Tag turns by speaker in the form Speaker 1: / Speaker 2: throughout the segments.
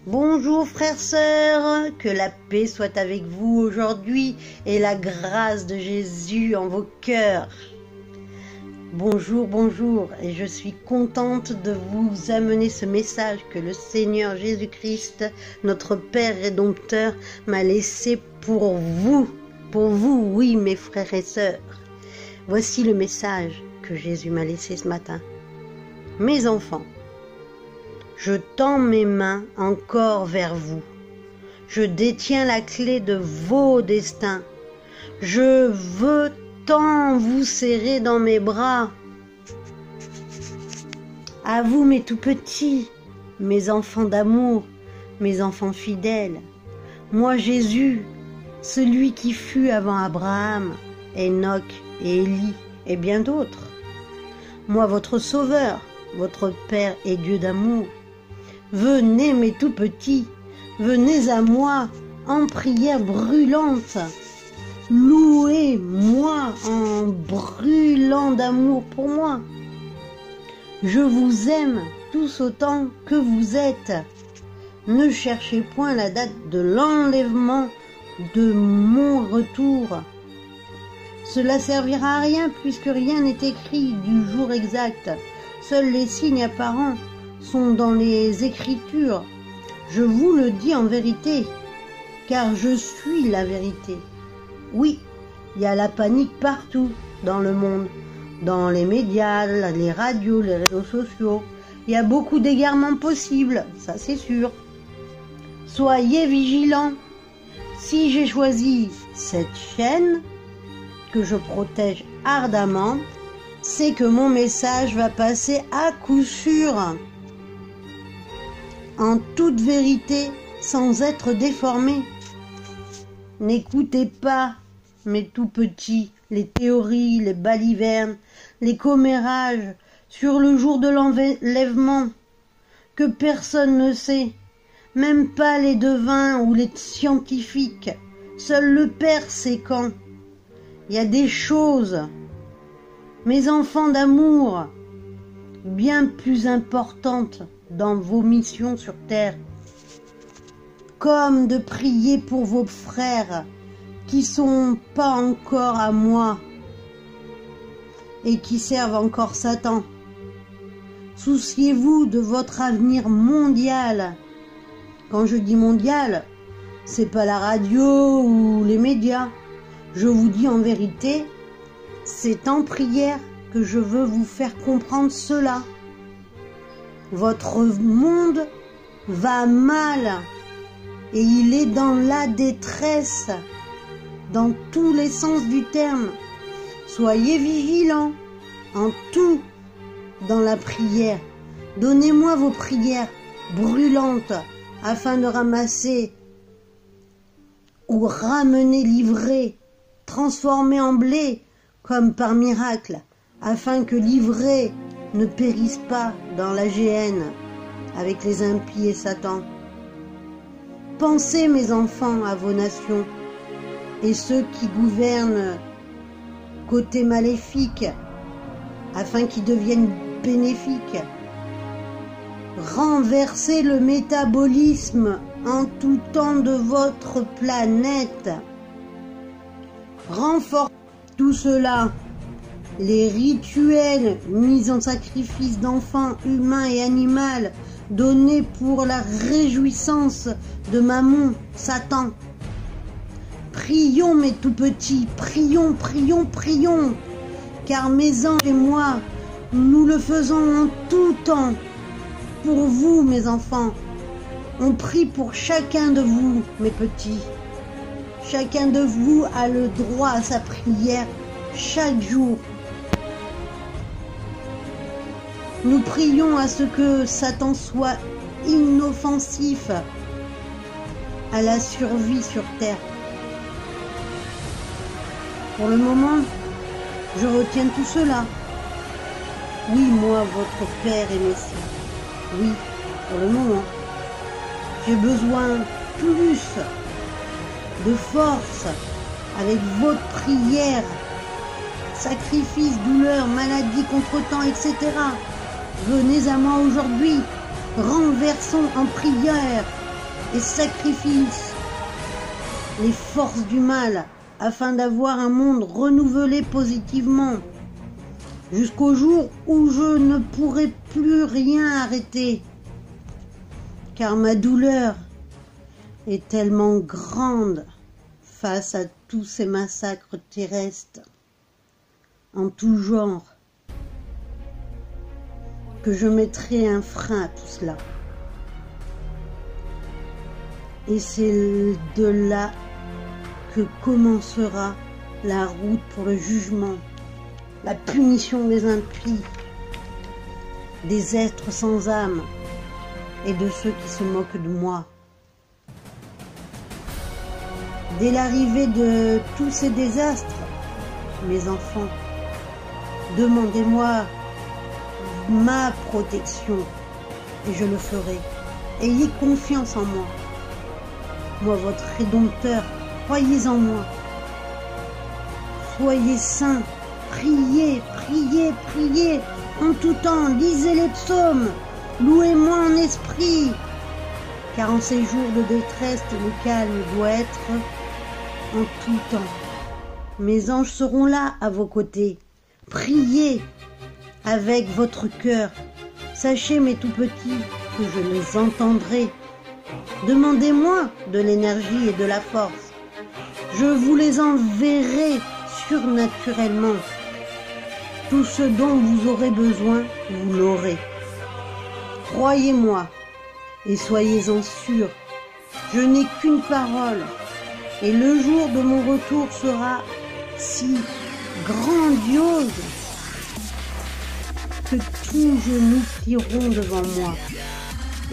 Speaker 1: Bonjour frères, sœurs, que la paix soit avec vous aujourd'hui et la grâce de Jésus en vos cœurs. Bonjour, bonjour, et je suis contente de vous amener ce message que le Seigneur Jésus-Christ, notre Père Rédempteur, m'a laissé pour vous, oui mes frères et sœurs. Voici le message que Jésus m'a laissé ce matin. Mes enfants, je tends mes mains encore vers vous. Je détiens la clé de vos destins. Je veux tant vous serrer dans mes bras. À vous, mes tout petits, mes enfants d'amour, mes enfants fidèles. Moi, Jésus, celui qui fut avant Abraham, Enoch et Élie et bien d'autres. Moi, votre Sauveur, votre Père et Dieu d'amour. Venez mes tout petits, venez à moi en prière brûlante. Louez-moi en brûlant d'amour pour moi. Je vous aime tous autant que vous êtes. Ne cherchez point la date de l'enlèvement de mon retour. Cela servira à rien puisque rien n'est écrit du jour exact. Seuls les signes apparents sont dans les Écritures. Je vous le dis en vérité, car je suis la vérité. Oui, il y a la panique partout dans le monde, dans les médias, les radios, les réseaux sociaux. Il y a beaucoup d'égarements possibles, ça c'est sûr. Soyez vigilants. Si j'ai choisi cette chaîne, que je protège ardemment, c'est que mon message va passer à coup sûr, en toute vérité, sans être déformé. N'écoutez pas, mes tout petits, les théories, les balivernes, les commérages sur le jour de l'enlèvement, que personne ne sait, même pas les devins ou les scientifiques. Seul le Père sait quand. Il y a des choses, mes enfants d'amour, bien plus importantes dans vos missions sur terre, comme de prier pour vos frères qui sont pas encore à moi et qui servent encore Satan. Souciez-vous de votre avenir mondial. Quand je dis mondial, c'est pas la radio ou les médias. Je vous dis en vérité, c'est en prière que je veux vous faire comprendre cela. Votre monde va mal et il est dans la détresse, dans tous les sens du terme. Soyez vigilants en tout dans la prière. Donnez-moi vos prières brûlantes afin de ramasser ou ramener, livrer, transformer en blé comme par miracle, afin que l'ivraie ne périsse pas dans la géhenne avec les impies et Satan. Pensez, mes enfants, à vos nations et ceux qui gouvernent côté maléfique, afin qu'ils deviennent bénéfiques. Renversez le métabolisme en tout temps de votre planète. Renforcez tout cela. Les rituels mis en sacrifice d'enfants humains et animaux donnés pour la réjouissance de Mammon, Satan. Prions mes tout petits, prions, prions, prions, car mes anges et moi, nous le faisons en tout temps. Pour vous, mes enfants, on prie pour chacun de vous, mes petits. Chacun de vous a le droit à sa prière chaque jour. Nous prions à ce que Satan soit inoffensif à la survie sur terre. Pour le moment, je retiens tout cela. Oui, moi, votre Père et Messie. Oui, pour le moment. J'ai besoin plus de force avec votre prière, sacrifice, douleur, maladie, contretemps, etc. Venez à moi aujourd'hui, renversons en prière et sacrifice les forces du mal afin d'avoir un monde renouvelé positivement jusqu'au jour où je ne pourrai plus rien arrêter, car ma douleur est tellement grande face à tous ces massacres terrestres en tout genre que je mettrai un frein à tout cela. Et c'est de là que commencera la route pour le jugement, la punition des impies, des êtres sans âme et de ceux qui se moquent de moi. Dès l'arrivée de tous ces désastres, mes enfants, demandez-moi ma protection et je le ferai. Ayez confiance en moi. Moi, votre Rédempteur, croyez en moi. Soyez saints, priez, priez, priez en tout temps, lisez les psaumes, louez-moi en esprit, car en ces jours de détresse, le calme doit être en tout temps. Mes anges seront là à vos côtés. Priez avec votre cœur. Sachez, mes tout petits, que je les entendrai. Demandez-moi de l'énergie et de la force. Je vous les enverrai surnaturellement. Tout ce dont vous aurez besoin, vous l'aurez. Croyez-moi et soyez-en sûrs. Je n'ai qu'une parole et le jour de mon retour sera si grandiose que tous genoux plieront devant moi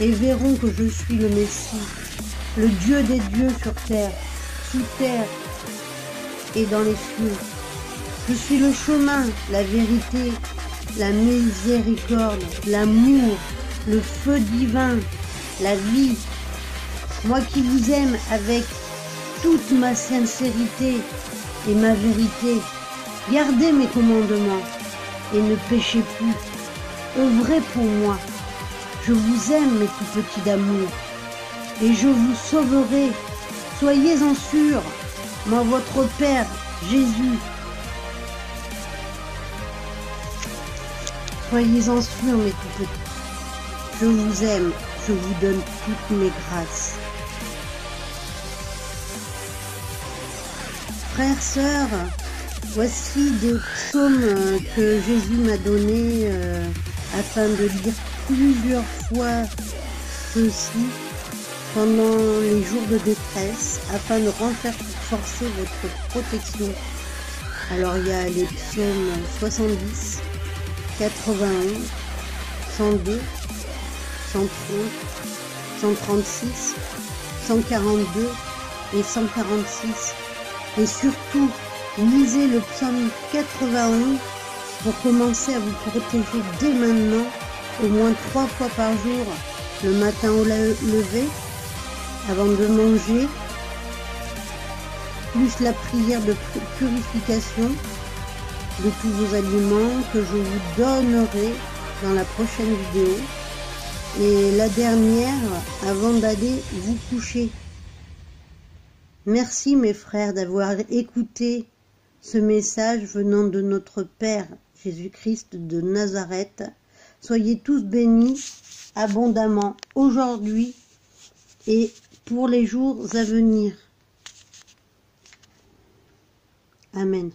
Speaker 1: et verront que je suis le Messie, le Dieu des dieux sur terre, sous terre et dans les cieux. Je suis le chemin, la vérité, la miséricorde, l'amour, le feu divin, la vie. Moi qui vous aime avec toute ma sincérité et ma vérité, gardez mes commandements et ne péchez plus. Œuvrez pour moi. Je vous aime, mes tout petits d'amour, et je vous sauverai. Soyez-en sûrs, moi votre Père, Jésus. Soyez-en sûrs, mes tout petits. Je vous aime, je vous donne toutes mes grâces. Frères, sœurs, voici des psaumes que Jésus m'a donnés afin de lire plusieurs fois ceux-ci pendant les jours de détresse, afin de renforcer votre protection. Alors il y a les psaumes 70, 91, 102, 130, 136, 142 et 146. Et surtout, lisez le psaume 91 pour commencer à vous protéger dès maintenant, au moins 3 fois par jour, le matin au lever, avant de manger, plus la prière de purification de tous vos aliments que je vous donnerai dans la prochaine vidéo. Et la dernière, avant d'aller vous coucher. Merci mes frères d'avoir écouté ce message venant de notre Père Jésus-Christ de Nazareth. Soyez tous bénis abondamment aujourd'hui et pour les jours à venir. Amen.